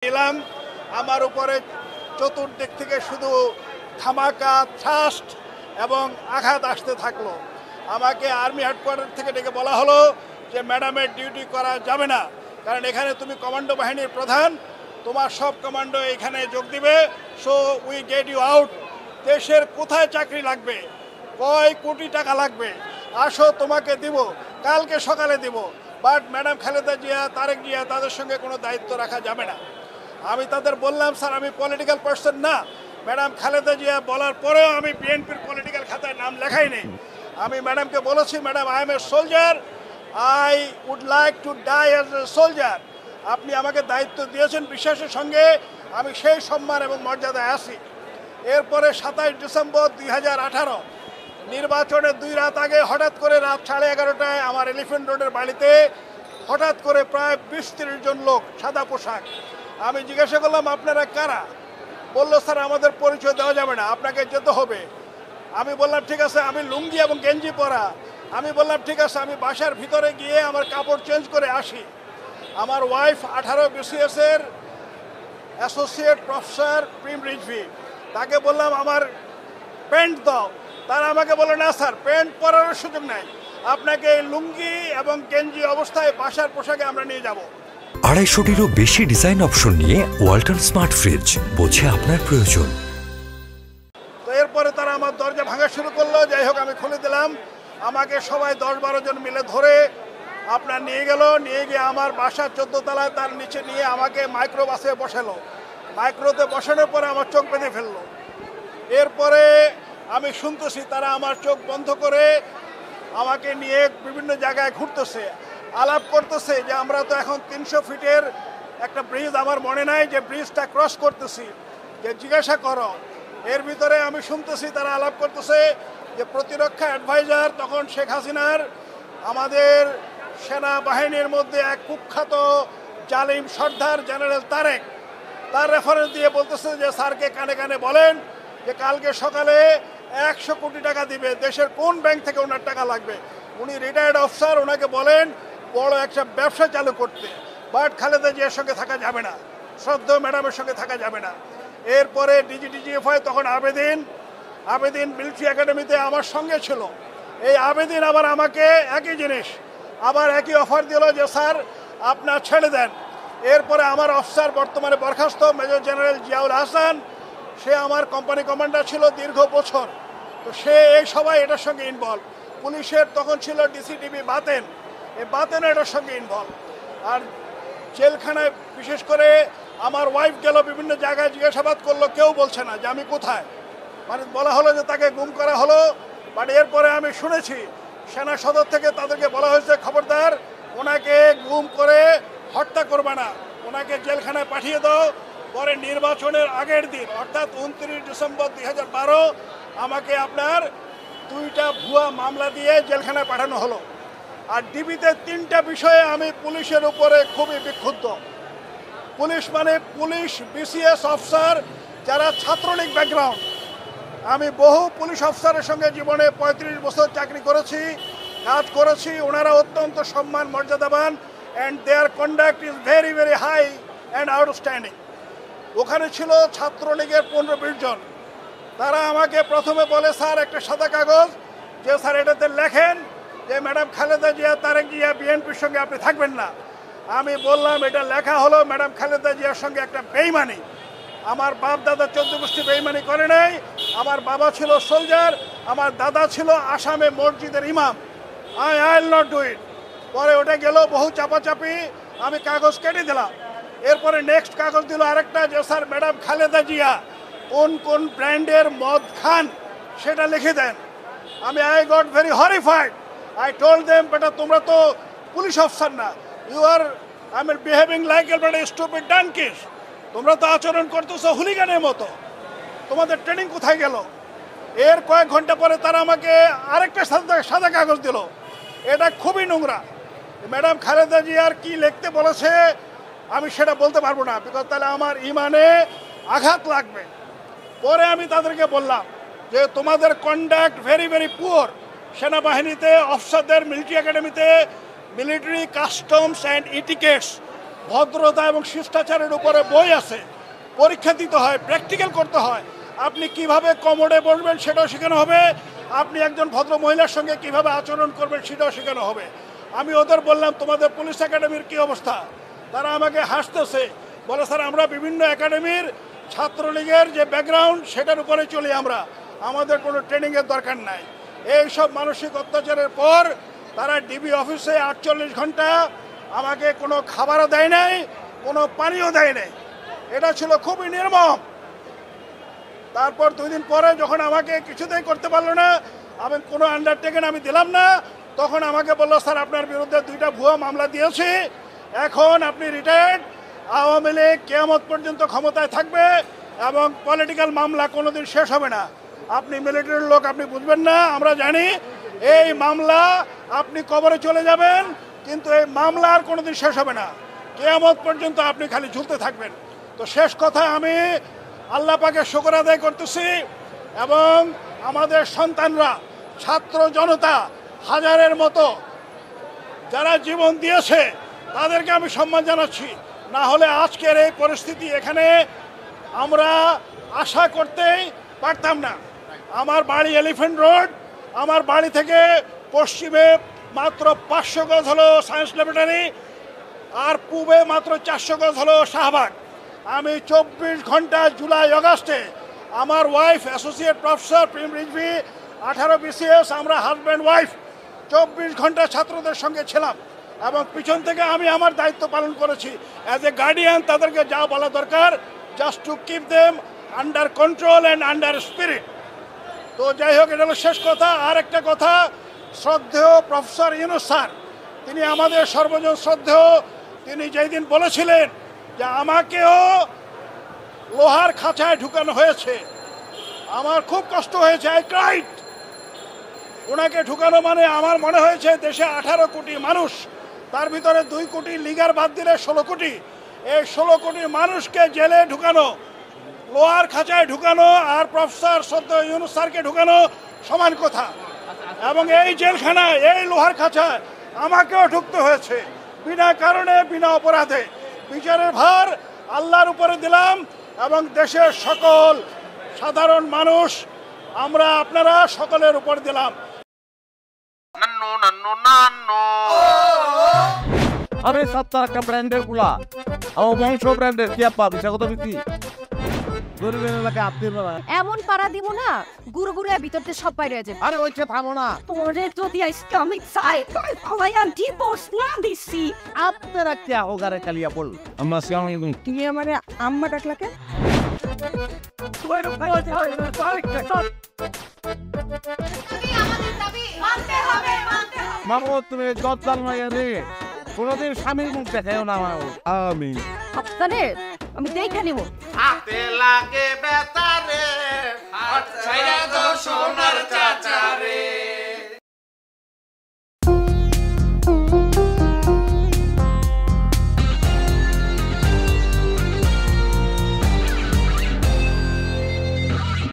এলাম আমার উপরে চতুর্দিক থেকে শুধু ধামাকা থ্রাস্ট এবং আঘাত আসতে থাকলো। আমাকে আর্মি হেডকোয়ার্টার থেকে ডেকে বলা হলো যে ম্যাডামের ডিউটি করা যাবে না, কারণ এখানে তুমি কমান্ডো বাহিনীর প্রধান, তোমার সব কমান্ডো এখানে যোগ দিবে, so we get you out. দেশের কোথায় চাকরি লাগবে, কয় কোটি টাকা লাগবে, আসো তোমাকে দিব, কালকে সকালে দিব, বাট ম্যাডাম খালেদা জিয়া, তারেক জিয়া, তাদের সঙ্গে কোনো দায়িত্ব রাখা যাবে না। আমি তাদের বললাম, স্যার আমি পলিটিক্যাল পার্সন না। ম্যাডাম খালেদা জিয়া বলার পরেও আমি বিএনপির পলিটিক্যাল খাতায় নাম লেখাইনি। আমি ম্যাডামকে বলেছি, madam I am a soldier, I would like to die as a soldier. আপনি আমাকে দায়িত্ব দিয়েছেন বিশ্বাসের সঙ্গে, আমি সেই সম্মান এবং মর্যাদায় আছি। এরপরে 27 ডিসেম্বর 2018 নির্বাচনের 2 রাত আগে হঠাৎ করে রাত 11:30টায় আমার এলিফ্যান্ট রোডের বাড়িতে হঠাৎ করে প্রায় 20-30 জন লোক সাদা পোশাক। আমি জিজ্ঞাসা করলাম, আপনারা কারা? বললো, স্যার আমাদের পরিচয় দেওয়া যাবে না, আপনাকে যেতে হবে। আমি বললাম, ঠিক আছে। আমি লুঙ্গি এবং গেঞ্জি পরা। আমি বললাম, ঠিক আছে, আমি বাসার ভিতরে গিয়ে আমার কাপড় চেঞ্জ করে আসি। আমার ওয়াইফ 18 BCS-এর অ্যাসোসিয়েট প্রফেসর প্রিম রিজভি, তাকে বললাম আমার প্যান্ট দাও। তারা আমাকে বললো, না স্যার প্যান্ট পরার সুযোগ নাই, আপনাকে এই লুঙ্গি এবং গেঞ্জি অবস্থায় বাসার পোশাকে আমরা নিয়ে যাব। 250-টিরও বেশি ডিজাইন অপশন নিয়ে ওয়ালটন স্মার্ট ফ্রিজ, বোঝে আপনার প্রয়োজন। তো এরপরে তারা আমার দরজা ভাঙা শুরু করলো। যাই হোক, আমি খুলে দিলাম। আমাকে সবাই 10-12 জন মিলে ধরে আপনার নিয়ে গেল। নিয়ে গিয়ে আমার বাসার 14 তলায় তার নিচে নিয়ে আমাকে মাইক্রো বাসে বসালো। মাইক্রোতে বসানোর পরে আমার চোখ বেঁধে ফেললো। এরপরে আমি শুনতেছি তারা আমার চোখ বন্ধ করে আমাকে নিয়ে বিভিন্ন জায়গায় ঘুরতেছে, আলাপ করতেছে যে আমরা তো এখন 300 ফিটের একটা ব্রিজ, আমার মনে নাই যে ব্রিজটা ক্রস করতেছি, যে জিজ্ঞাসা করো। এর ভিতরে আমি শুনতেছি তারা আলাপ করতেছে যে প্রতিরক্ষা অ্যাডভাইজার তখন শেখ হাসিনার, আমাদের সেনাবাহিনীর মধ্যে এক কুখ্যাত জালিম সর্দার জেনারেল তারেক, তার রেফারেন্স দিয়ে বলতেছে যে স্যারকে কানে কানে বলেন যে কালকে সকালে 100 কোটি টাকা দিবে, দেশের কোন ব্যাংক থেকে ওনার টাকা লাগবে, উনি রিটায়ার্ড অফিসার, ওনাকে বলেন বড় একটা ব্যবসা চালু করতে, বাট খালেদা জিয়ার সঙ্গে থাকা যাবে না, শ্রদ্ধেয় ম্যাডামের সঙ্গে থাকা যাবে না। এরপরে ডিজিএফআই তখন আবেদিন মিলিটারি একাডেমিতে আমার সঙ্গে ছিল। এই আবেদিন আবার আমাকে একই জিনিস, আবার একই অফার দিল যে স্যার আপনার ছেড়ে দেন। এরপরে আমার অফিসার বর্তমানে বরখাস্ত মেজর জেনারেল জিয়াউল হাসান, সে আমার কোম্পানি কমান্ডার ছিল দীর্ঘ বছর, তো সে এই সবাই এটার সঙ্গে ইনভলভ। পুলিশের তখন ছিল ডিসিটিভি বাতেন, এই বাতেন এটার সঙ্গে ইনভলভ। আর জেলখানায় বিশেষ করে আমার ওয়াইফ গেল, বিভিন্ন জায়গায় জিজ্ঞাসাবাদ করলো, কেউ বলছে না যে আমি কোথায়, মানে বলা হলো যে তাকে গুম করা হলো। বাট এরপরে আমি শুনেছি সেনা সদর থেকে তাদেরকে বলা হয়েছে, খবরদার ওনাকে গুম করে হত্যা করবে না, ওনাকে জেলখানায় পাঠিয়ে দাও। পরে নির্বাচনের আগের দিন অর্থাৎ 29 ডিসেম্বর 2012 আমাকে আপনার 2টা ভুয়া মামলা দিয়ে জেলখানায় পাঠানো হলো। আর ডিবিতে 3টা বিষয়ে আমি পুলিশের উপরে খুবই বিক্ষুব্ধ। পুলিশ মানে পুলিশ বিসিএস অফিসার যারা ছাত্রলীগ ব্যাকগ্রাউন্ড। আমি বহু পুলিশ অফিসারের সঙ্গে জীবনে 35 বছর চাকরি করেছি, কাজ করেছি, ওনারা অত্যন্ত সম্মান মর্যাদাবান, and their conduct is very very high and outstanding. ওখানে ছিল ছাত্রলীগের 15-20 জন। তারা আমাকে প্রথমে বলে, স্যার একটা সাদা কাগজ, যে স্যার এটাতে লেখেন যে ম্যাডাম খালেদা জিয়া, তারেক জিয়া বিএনপির সঙ্গে আপনি থাকবেন না। আমি বললাম, এটা লেখা হলো ম্যাডাম খালেদা জিয়ার সঙ্গে একটা বেইমানি। আমার বাপ দাদা 14 গোষ্ঠী বেইমানি করে নাই। আমার বাবা ছিল সোলজার, আমার দাদা ছিল আসামে মসজিদের ইমাম। I will not do it. পরে ওটা গেল বহু চাপাচাপি, আমি কাগজ কেটে দিলাম। এরপরে নেক্সট কাগজ দিল আরেকটা, যে স্যার ম্যাডাম খালেদা জিয়া কোন কোন ব্র্যান্ডের মদ খান সেটা লিখে দেন। I got very horrified. I told them, বেটা তোমরা তো পুলিশ অফিসার না, you are behaving like a stupid donkeys, তোমরা তো আচরণ করতেছো হুলিগানের মতো, তোমাদের ট্রেনিং কোথায় গেল? এর কয়েক ঘন্টা পরে তারা আমাকে আরেকটা সাদা কাগজ দিল। এটা খুবই নোংরা। ম্যাডাম খালেদা জিয়ার কি লিখতে বলেছে আমি সেটা বলতে পারবো না, বিকজ তাহলে আমার ইমানে আঘাত লাগবে। পরে আমি তাদেরকে বললাম যে তোমাদের কন্ডাক্ট ভেরি ভেরি পুয়ার, সেনাবাহিনীতে অফিসারদের মিলিটারি একাডেমিতে মিলিটারি কাস্টমস অ্যান্ড ইটিকেটস ভদ্রতা এবং শিষ্টাচারের উপরে বই আছে, পরীক্ষা দিতে হয়, প্র্যাকটিক্যাল করতে হয়। আপনি কিভাবে কমোডে বসবেন সেটাও শেখানো হবে, আপনি একজন ভদ্র মহিলার সঙ্গে কিভাবে আচরণ করবেন সেটাও শেখানো হবে। আমি ওদের বললাম তোমাদের পুলিশ একাডেমির কি অবস্থা? তারা আমাকে হাসতেছে, বলে স্যার আমরা বিভিন্ন একাডেমির ছাত্রলীগের যে ব্যাকগ্রাউন্ড সেটার উপরে চলি আমরা, আমাদের কোনো ট্রেনিংয়ের দরকার নাই। এই সব মানসিক অত্যাচারের পর তারা ডিবি অফিসে 48 ঘন্টা আমাকে কোনো খাবারও দেয় নাই, কোনো পানিও দেয় নাই। এটা ছিল খুবই নির্মম। তারপর 2 দিন পরে যখন আমাকে কিছুতেই করতে পারলো না, আমি কোনো আন্ডারটেকিং আমি দিলাম না, তখন আমাকে বললো স্যার আপনার বিরুদ্ধে 2টা ভুয়া মামলা দিয়েছি, এখন আপনি রিটায়ার্ড, আওয়ামী লীগ কিয়ামত পর্যন্ত ক্ষমতায় থাকবে এবং পলিটিক্যাল মামলা কোনোদিন শেষ হবে না। আপনি মিলিটারির লোক, আপনি বুঝবেন না, আমরা জানি এই মামলা আপনি কবরে চলে যাবেন, কিন্তু এই মামলা আর কোনোদিন শেষ হবে না, কিয়ামত পর্যন্ত আপনি খালি ঝুলতে থাকবেন। তো শেষ কথা, আমি আল্লাহ পাকের শুকর আদায় করতেছি এবং আমাদের সন্তানরা, ছাত্র জনতা হাজারের মতো যারা জীবন দিয়েছে তাদেরকে আমি সম্মান জানাচ্ছি। না হলে আজকের এই পরিস্থিতি এখানে আমরা আশা করতেই পারতাম না। আমার বাড়ি এলিফ্যান্ট রোড, আমার বাড়ি থেকে পশ্চিমে মাত্র 500 গজ হলো সায়েন্স ল্যাবরেটরি, আর পূবে মাত্র 400 গজ হলো শাহবাগ। আমি 24 ঘন্টা জুলাই আগস্টে আমার ওয়াইফ অ্যাসোসিয়েট প্রফেসর প্রেম রিজভি 18 BCS, আমরা হাজব্যান্ড ওয়াইফ 24 ঘন্টা ছাত্রদের সঙ্গে ছিলাম এবং পিছন থেকে আমি আমার দায়িত্ব পালন করেছি অ্যাজ এ গার্ডিয়ান। তাদেরকে যা বলা দরকার, just to keep them under control and under spirit. তো যাই হোক, এটা হলো শেষ কথা। আর একটা কথা, শ্রদ্ধেয় প্রফেসর ইউনূস স্যার, তিনি আমাদের সর্বজন শ্রদ্ধেয়, তিনি যেই দিন বলেছিলেন যে আমাকেও লোহার খাঁচায় ঢুকানো হয়েছে, আমার খুব কষ্ট হয়েছে, আই ক্রাইড। ওনাকে ঢুকানো মানে আমার মনে হয়েছে দেশে 18 কোটি মানুষ, তার ভিতরে 2 কোটি লিগার বাদ দিলে 16 কোটি, এই 16 কোটি মানুষকে জেলে ঢুকানো, লোহার খাঁচায় ঢুকানো আর প্রফেসর শ্রদ্ধেয় ইউনূস স্যারকে ঢুকানো সমান কথা। এবং এই জেলখানায়, এই লোহার খাঁচায় আমাকেও ঢুকতে হয়েছে বিনা কারণে, বিনা অপরাধে। বিচারের ভার আল্লাহর উপরে দিলাম এবং দেশের সকল সাধারণ মানুষ, আমরা আপনারা সকলের উপর দিলাম। আরে সপ্তাহ একটা ব্র্যান্ডের গুলা, আমার বংশ ব্র্যান্ডের কি আপা bisa কত বিক্রি গরিবের এলাকায় আপনি এমন পাড়া দিব না, গুরু গুরু ভিতরতে সব বাইরে যাবে। আরে ওইটা থামো না, তোরে যদি ইসলামিক সাইড আলায়ান ডিভোর্স না দিছি, আপনারা কি হোগারে কালিয়া বল আমরা সিয়ামি তুমি আমারে আম্মা ডাকলাকে মামো তুমি গদ্দাল নয় রে, কোনোদিন স্বামীর মুখ দেখাও না আমার। আমি আপনারে আমি দেখে নিব। হাতে লাগে বেতারে, হাত ছাইরা দাও সোনার চাচা রে।